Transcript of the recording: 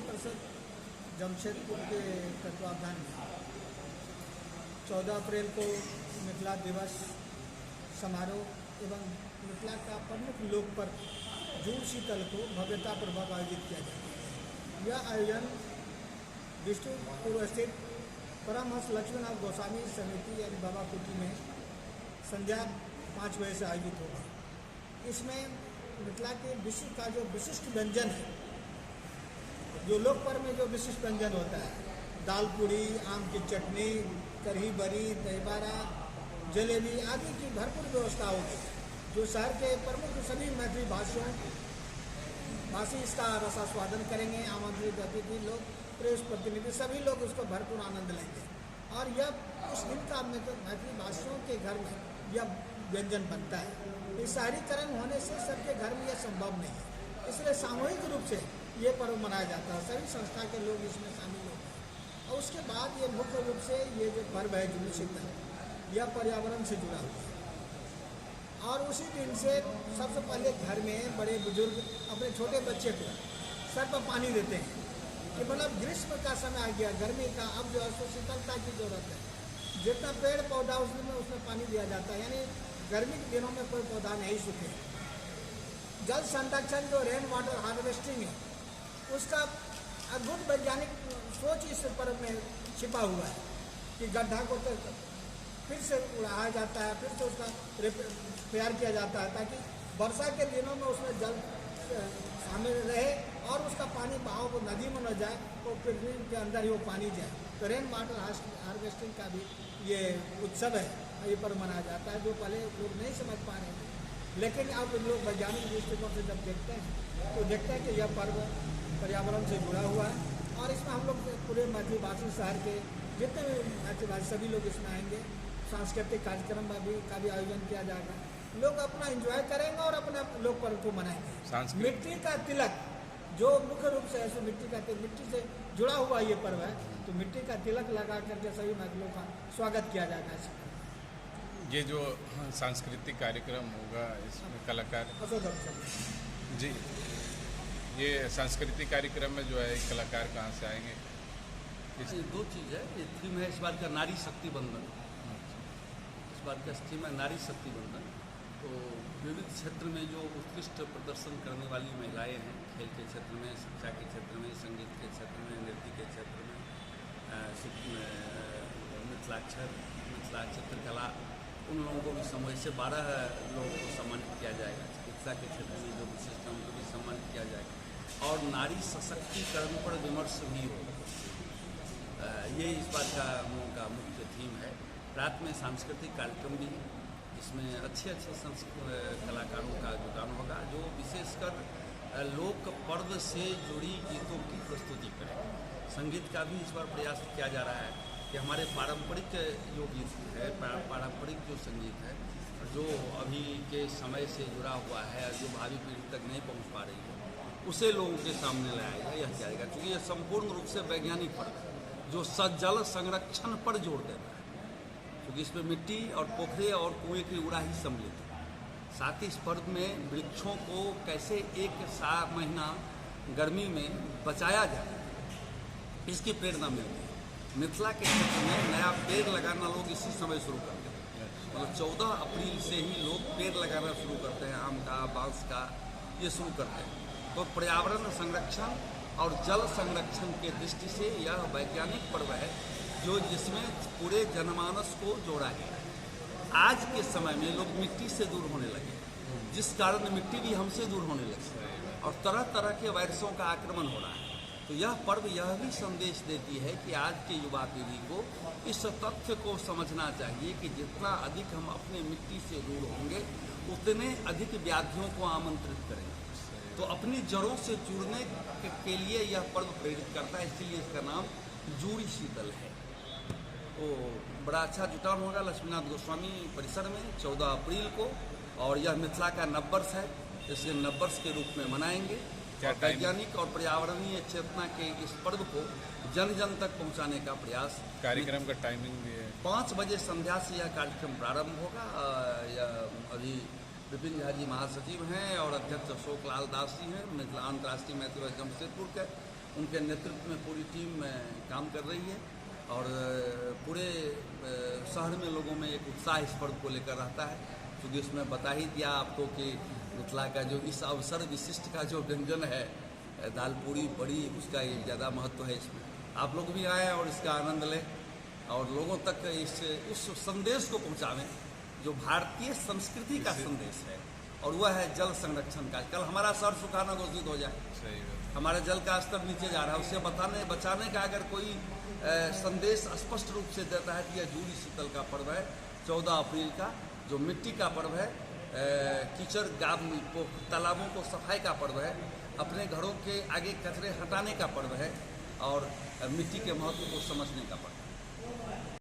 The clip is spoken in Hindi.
परिषद जमशेदपुर के तत्वावधान में 14 अप्रैल को मिथिला दिवस समारोह एवं मिथिला का प्रमुख लोक पर्व जूड़ शीतल को भव्यतापूर्वक आयोजित किया जाता है। यह आयोजन विष्णुपुर स्थित परमहंस लक्ष्मीनाथ गोस्वामी समिति यानी बाबा कुटी में संध्या 5 बजे से आयोजित होगा। इसमें मिथिला के विश्व का जो विशिष्ट व्यंजन है, जो लोक पर्व में जो विशिष्ट व्यंजन होता है, दाल पूड़ी, आम की चटनी, कढ़ी बरी, दही बड़ा, जलेबी आदि की भरपूर व्यवस्था होगी, जो शहर के प्रमुख सभी मैथिली भाषी इसका रसास्वादन करेंगे। आमंत्रित अतिथि लोग, प्रेस प्रतिनिधि, सभी लोग उसको भरपूर आनंद लेंगे। और यह उस दिन का मैथिली भाषियों के घर में यह व्यंजन बनता है। इस शहरीकरण होने से सबके घर में यह संभव नहीं है, इसलिए सामूहिक रूप से ये पर्व मनाया जाता है। सभी संस्था के लोग इसमें शामिल होते हैं। और उसके बाद ये मुख्य रूप से ये जो पर्व है जूड़ शीतल, यह पर्यावरण से जुड़ा हुआ है। और उसी दिन से सबसे पहले घर में बड़े बुजुर्ग अपने छोटे बच्चे को सर पर पानी देते हैं कि मतलब ग्रीष्म का समय आ गया, गर्मी का, अब जो है उसको शीतलता की जरूरत है। जितना पेड़ पौधा उसमें पानी दिया जाता है, यानी गर्मी के दिनों में कोई पौधा नहीं सूखे। जल संरक्षण जो रेन वाटर हार्वेस्टिंग है, उसका अद्भुत वैज्ञानिक सोच इस पर्व में छिपा हुआ है कि गड्ढा को तो फिर से उड़ाया जाता है, फिर से उसका तैयार किया जाता है ताकि वर्षा के दिनों में उसमें जल शामिल रहे और उसका पानी बहाव को नदी में न जाए, तो पृथ्वी के अंदर ही वो पानी जाए। तो रेन वाटर हार्वेस्टिंग का भी ये उत्सव है, ये पर्व मनाया जाता है, जो पहले लोग नहीं समझ पा रहे थे। लेकिन अब लोग वैज्ञानिक दृष्टिकोण से जब देखते हैं तो देखते हैं कि यह पर्व पर्यावरण से जुड़ा हुआ है। और इसमें हम लोग पूरे मैथिली भाषी शहर के जितने भी मैथिली भाषी सभी लोग इसमें आएंगे। सांस्कृतिक कार्यक्रम का भी आयोजन किया जाएगा। लोग अपना एंजॉय करेंगे और अपने लोक पर्व को मनाएंगे। मिट्टी का तिलक जो मुख्य रूप से ऐसे मिट्टी से जुड़ा हुआ ये पर्व है, तो मिट्टी का तिलक लगा करके सभी मैथिलों का स्वागत किया जाएगा। ये जो सांस्कृतिक कार्यक्रम होगा, इसमें कलाकार जी, ये सांस्कृतिक कार्यक्रम में जो है कलाकार कहाँ से आएंगे? दो चीज़ है। ये थीम है इस बार का नारी शक्ति बंधन। इस बार का थीम है नारी शक्ति बंधन। तो विविध क्षेत्र में जो उत्कृष्ट प्रदर्शन करने वाली महिलाएं हैं, खेल के क्षेत्र में, शिक्षा के क्षेत्र में, संगीत के क्षेत्र में, नृत्य के क्षेत्र में, मिथिलाक्षर, मिथिला चित्रकला, उन लोगों को भी सम्मानित से 12 लोगों को सम्मानित किया जाएगा। चिकित्सा के क्षेत्र में जो विशिष्ट है उनको भी सम्मानित किया जाएगा। और नारी सशक्तिकरण पर विमर्श भी होगा। ये इस बार का हम लोगों का मुख्य थीम है। रात में सांस्कृतिक कार्यक्रम भी है, इसमें अच्छे कलाकारों का योगदान होगा, जो विशेषकर लोक पर्व से जुड़ी गीतों की प्रस्तुति करेंगे। संगीत का भी इस बार प्रयास किया जा रहा है कि हमारे पारंपरिक जो गीत है, पारंपरिक जो संगीत है, जो अभी के समय से जुड़ा हुआ है, जो भावी पीढ़ी तक नहीं पहुंच पा रही है, उसे लोगों के सामने लाएगा, यह किया जाएगा। क्योंकि यह संपूर्ण रूप से वैज्ञानिक पर्व है जो जल संरक्षण पर जोर देता है, क्योंकि इसमें मिट्टी और पोखरे और कुएं की उड़ाही सम्मिलित है। साथ ही इस पर्व में वृक्षों को कैसे एक महीना गर्मी में बचाया जाए, इसकी प्रेरणा मिलती है। मिथिला के क्षेत्र में नया पेड़ लगाना लोग इसी समय शुरू करते हैं। मतलब 14 अप्रैल से ही लोग पेड़ लगाना शुरू करते हैं, आम का, बांस का, ये शुरू करते हैं। तो पर्यावरण संरक्षण और जल संरक्षण के दृष्टि से यह वैज्ञानिक पर्व है जो जिसमें पूरे जनमानस को जोड़ा है। आज के समय में लोग मिट्टी से दूर होने लगे, जिस कारण मिट्टी भी हमसे दूर होने लगी और तरह तरह के वायरसों का आक्रमण हो रहा है। तो यह पर्व यह भी संदेश देती है कि आज के युवा पीढ़ी को इस तथ्य को समझना चाहिए कि जितना अधिक हम अपने मिट्टी से दूर होंगे, उतने अधिक व्याधियों को आमंत्रित करेंगे। तो अपनी जड़ों से जुड़ने के लिए यह पर्व प्रेरित करता है, इसलिए इसका नाम जूड़ शीतल है। तो बड़ा अच्छा जुटान होगा लक्ष्मीनाथ गोस्वामी परिसर में 14 अप्रैल को, और यह मिथिला का नववर्ष है, इसे नववर्ष के रूप में मनाएंगे। क्या और वैज्ञानिक और पर्यावरणीय चेतना के इस पर्व को जन जन तक पहुंचाने का प्रयास। कार्यक्रम का टाइमिंग भी है? 5 बजे संध्या से यह कार्यक्रम प्रारंभ होगा। अभी विपिन झा जी महासचिव हैं और अध्यक्ष अशोक लाल दास जी हैं, अंतर्राष्ट्रीय मैत्री जमशेदपुर के। उनके नेतृत्व में पूरी टीम काम कर रही है और पूरे शहर में लोगों में एक उत्साह इस पर्व को लेकर रहता है। क्योंकि उसमें बता ही दिया आपको कि मिथिला का जो इस अवसर विशिष्ट का जो व्यंजन है दाल पूरी बड़ी, उसका ये ज़्यादा महत्व है इसमें। आप लोग भी आएँ और इसका आनंद लें और लोगों तक उस संदेश को पहुँचावें जो भारतीय संस्कृति का संदेश है, और वह है जल संरक्षण का। कल हमारा शहर सुखाना घोषित हो जाए, सही बात। हमारे जल का स्तर नीचे जा रहा है, उससे बचाने का अगर कोई संदेश स्पष्ट रूप से देता है कि यह जूड़ी शीतल का पर्व है, 14 अप्रैल का, जो मिट्टी का पर्व है, कीचड़ तालाबों को सफाई का पर्व है, अपने घरों के आगे कचरे हटाने का पर्व है और मिट्टी के महत्व को समझने का पर्व है।